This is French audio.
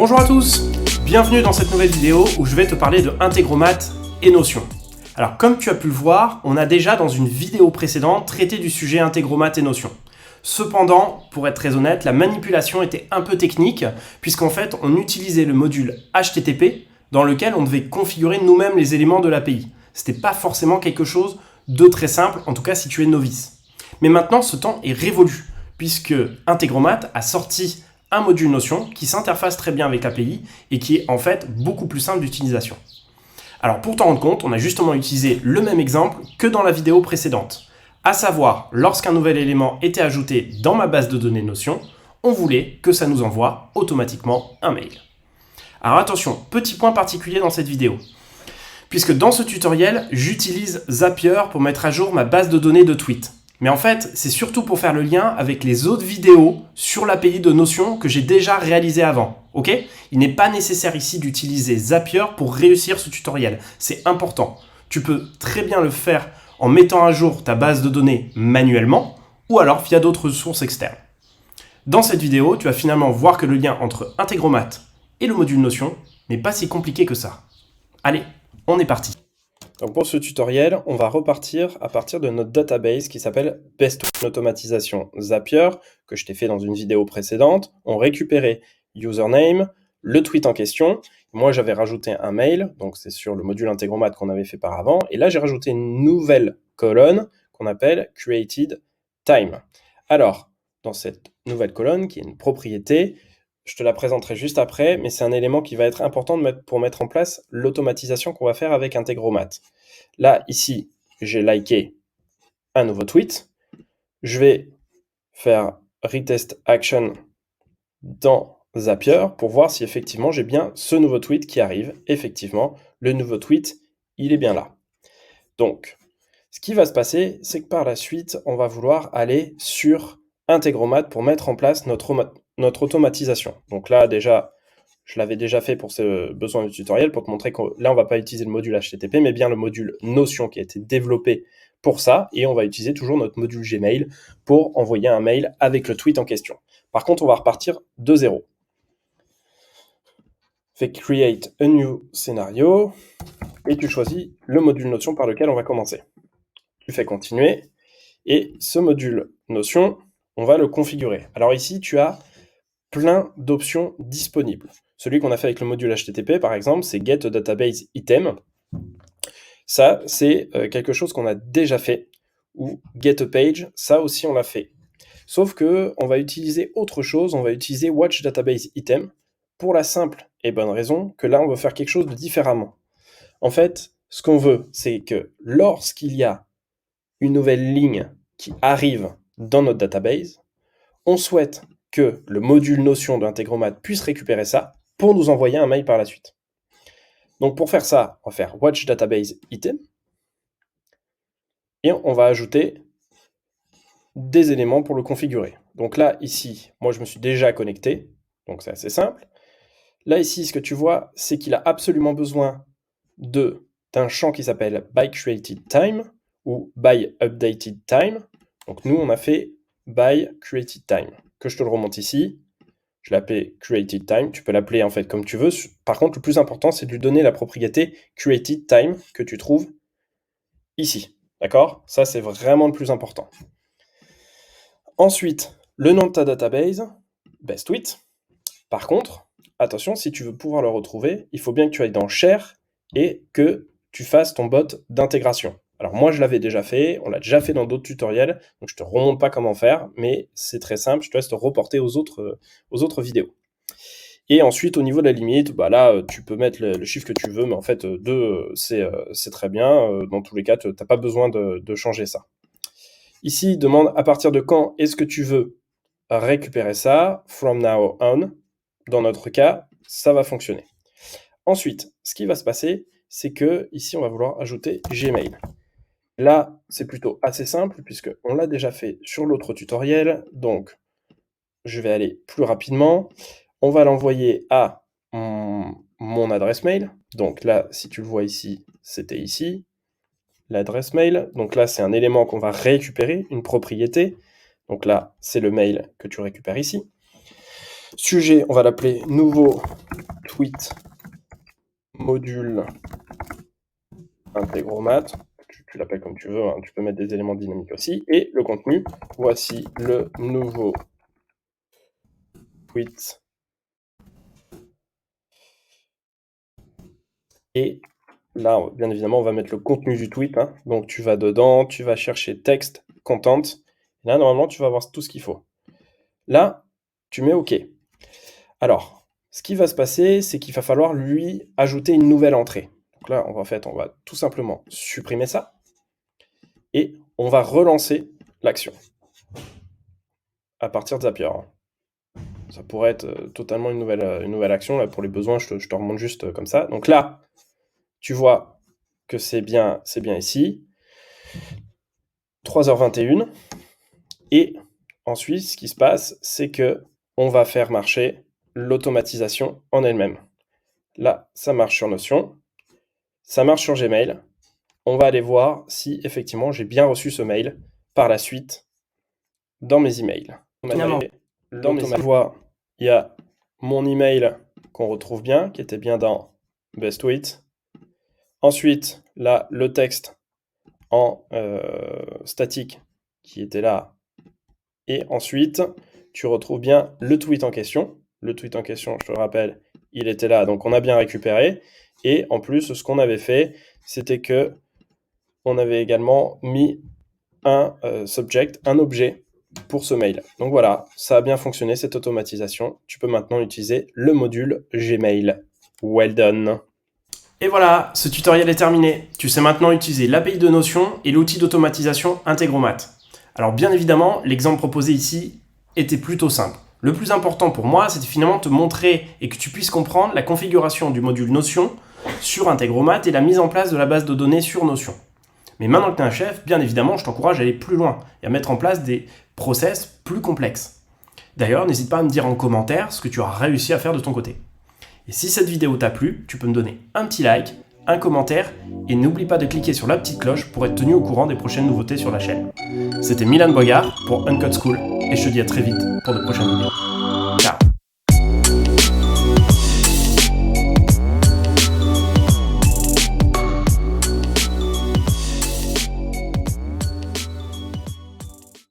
Bonjour à tous, bienvenue dans cette nouvelle vidéo où je vais te parler de Integromat et Notion. Alors comme tu as pu le voir, on a déjà dans une vidéo précédente traité du sujet Integromat et Notion. Cependant, pour être très honnête, la manipulation était un peu technique puisqu'en fait on utilisait le module HTTP dans lequel on devait configurer nous-mêmes les éléments de l'API. C'était pas forcément quelque chose de très simple, en tout cas si tu es novice. Mais maintenant ce temps est révolu puisque Integromat a sorti un module Notion qui s'interface très bien avec l'API et qui est en fait beaucoup plus simple d'utilisation. Alors pour t'en rendre compte, on a justement utilisé le même exemple que dans la vidéo précédente. À savoir, lorsqu'un nouvel élément était ajouté dans ma base de données Notion, on voulait que ça nous envoie automatiquement un mail. Alors attention, petit point particulier dans cette vidéo. Puisque dans ce tutoriel, j'utilise Zapier pour mettre à jour ma base de données de tweets. Mais en fait, c'est surtout pour faire le lien avec les autres vidéos sur l'API de Notion que j'ai déjà réalisé avant. Ok ? Il n'est pas nécessaire ici d'utiliser Zapier pour réussir ce tutoriel. C'est important. Tu peux très bien le faire en mettant à jour ta base de données manuellement ou alors via d'autres ressources externes. Dans cette vidéo, tu vas finalement voir que le lien entre Integromat et le module Notion n'est pas si compliqué que ça. Allez, on est parti. Donc pour ce tutoriel, on va repartir à partir de notre database qui s'appelle Best Automatisation Zapier, que je t'ai fait dans une vidéo précédente. On récupérait username, le tweet en question. Moi, j'avais rajouté un mail, donc c'est sur le module Integromat qu'on avait fait par avant. Et là, j'ai rajouté une nouvelle colonne qu'on appelle Created Time. Alors, dans cette nouvelle colonne, qui est une propriété, je te la présenterai juste après, mais c'est un élément qui va être important pour mettre en place l'automatisation qu'on va faire avec Integromat. Là, ici, j'ai liké un nouveau tweet. Je vais faire retest action dans Zapier pour voir si effectivement j'ai bien ce nouveau tweet qui arrive. Effectivement, le nouveau tweet, il est bien là. Donc, ce qui va se passer, c'est que par la suite, on va vouloir aller sur Integromat pour mettre en place notre automatisation. Donc là, déjà, je l'avais déjà fait pour ce besoin du tutoriel pour te montrer que là, on ne va pas utiliser le module HTTP, mais bien le module Notion qui a été développé pour ça. Et on va utiliser toujours notre module Gmail pour envoyer un mail avec le tweet en question. Par contre, on va repartir de zéro. Fais create a new scenario et tu choisis le module Notion par lequel on va commencer. Tu fais continuer et ce module Notion, on va le configurer. Alors ici, tu as plein d'options disponibles. Celui qu'on a fait avec le module HTTP, par exemple, c'est Get a Database Item. Ça, c'est quelque chose qu'on a déjà fait. Ou Get a Page, ça aussi, on l'a fait. Sauf qu'on va utiliser autre chose, on va utiliser Watch Database Item, pour la simple et bonne raison que là, on veut faire quelque chose de différemment. En fait, ce qu'on veut, c'est que lorsqu'il y a une nouvelle ligne qui arrive dans notre database, on souhaite que le module Notion de Integromat puisse récupérer ça pour nous envoyer un mail par la suite. Donc pour faire ça, on va faire Watch Database Item et on va ajouter des éléments pour le configurer. Donc là, ici, moi je me suis déjà connecté, donc c'est assez simple. Là, ici, ce que tu vois, c'est qu'il a absolument besoin d'un champ qui s'appelle byCreatedTime ou byUpdatedTime. Donc nous, on a fait byCreatedTime, que je te le remonte ici. Je l'ai appelé createdTime, tu peux l'appeler en fait comme tu veux. Par contre, le plus important, c'est de lui donner la propriété createdTime que tu trouves ici. D'accord ? Ça, c'est vraiment le plus important. Ensuite, le nom de ta database, BestTweet. Par contre, attention, si tu veux pouvoir le retrouver, il faut bien que tu ailles dans Share et que tu fasses ton bot d'intégration. Alors moi, je l'avais déjà fait, on l'a déjà fait dans d'autres tutoriels, donc je te remonte pas comment faire, mais c'est très simple, je te laisse te reporter aux autres vidéos. Et ensuite, au niveau de la limite, bah là, tu peux mettre le chiffre que tu veux, mais en fait, 2, c'est très bien. Dans tous les cas, tu n'as pas besoin de changer ça. Ici, il demande à partir de quand est-ce que tu veux récupérer ça. From now on, dans notre cas, ça va fonctionner. Ensuite, ce qui va se passer, c'est que ici, on va vouloir ajouter Gmail. Là, c'est plutôt assez simple, puisqu'on l'a déjà fait sur l'autre tutoriel. Donc, je vais aller plus rapidement. On va l'envoyer à mon adresse mail. Donc là, si tu le vois ici, c'était ici, l'adresse mail. Donc là, c'est un élément qu'on va récupérer, une propriété. Donc là, c'est le mail que tu récupères ici. Sujet, on va l'appeler nouveau tweet module Integromat. Tu l'appelles comme tu veux, hein. Tu peux mettre des éléments dynamiques aussi. Et le contenu, voici le nouveau tweet. Et là, bien évidemment, on va mettre le contenu du tweet, hein. Donc tu vas dedans, tu vas chercher texte, content. Et là, normalement, tu vas avoir tout ce qu'il faut. Là, tu mets OK. Alors, ce qui va se passer, c'est qu'il va falloir lui ajouter une nouvelle entrée. Donc là, on va tout simplement supprimer ça. Et on va relancer l'action à partir de Zapier. Ça pourrait être totalement une nouvelle action. Là, pour les besoins, je te remonte juste comme ça. Donc là, tu vois que c'est bien ici. 3h21. Et ensuite, ce qui se passe, c'est que on va faire marcher l'automatisation en elle-même. Là, ça marche sur Notion. Ça marche sur Gmail. On va aller voir si effectivement j'ai bien reçu ce mail par la suite dans mes emails. Dans mes emails, il y a mon email qu'on retrouve bien, qui était bien dans Best Tweet. Ensuite, là, le texte en statique qui était là. Et ensuite, tu retrouves bien le tweet en question. Le tweet en question, je te le rappelle, il était là, donc on a bien récupéré. Et en plus, ce qu'on avait fait, c'était que on avait également mis un subject, un objet pour ce mail. Donc voilà, ça a bien fonctionné cette automatisation. Tu peux maintenant utiliser le module Gmail. Well done. Et voilà, ce tutoriel est terminé. Tu sais maintenant utiliser l'API de Notion et l'outil d'automatisation Integromat. Alors bien évidemment, l'exemple proposé ici était plutôt simple. Le plus important pour moi, c'était finalement te montrer et que tu puisses comprendre la configuration du module Notion sur Integromat et la mise en place de la base de données sur Notion. Mais maintenant que tu es un chef, bien évidemment, je t'encourage à aller plus loin et à mettre en place des process plus complexes. D'ailleurs, n'hésite pas à me dire en commentaire ce que tu as réussi à faire de ton côté. Et si cette vidéo t'a plu, tu peux me donner un petit like, un commentaire et n'oublie pas de cliquer sur la petite cloche pour être tenu au courant des prochaines nouveautés sur la chaîne. C'était Milan Boigard pour Uncode School et je te dis à très vite pour de prochaines vidéos.